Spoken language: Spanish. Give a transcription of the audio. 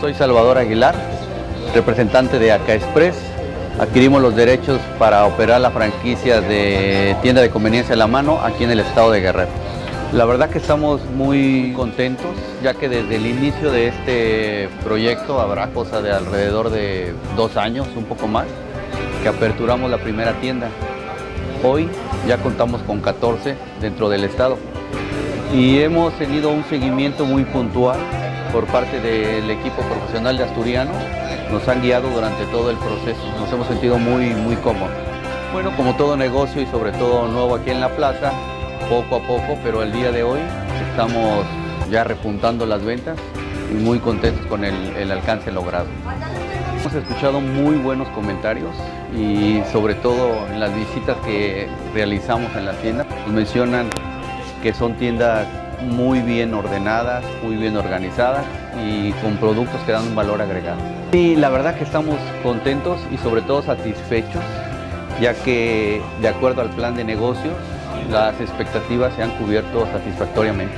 Soy Salvador Aguilar, representante de Acá Express. Adquirimos los derechos para operar la franquicia de tienda de conveniencia a la mano aquí en el estado de Guerrero. La verdad que estamos muy contentos, ya que desde el inicio de este proyecto, habrá cosa de alrededor de 2 años, un poco más, que aperturamos la primera tienda. Hoy ya contamos con 14 dentro del estado y hemos tenido un seguimiento muy puntual por parte del equipo profesional de Asturiano. Nos han guiado durante todo el proceso, nos hemos sentido muy cómodos. Bueno, como todo negocio y sobre todo nuevo aquí en la plaza, poco a poco, pero el día de hoy estamos ya repuntando las ventas y muy contentos con el alcance logrado. Hemos escuchado muy buenos comentarios y sobre todo en las visitas que realizamos en la tienda, nos mencionan que son tiendas muy bien ordenadas, muy bien organizadas y con productos que dan un valor agregado. Y la verdad que estamos contentos y sobre todo satisfechos, ya que de acuerdo al plan de negocios, las expectativas se han cubierto satisfactoriamente.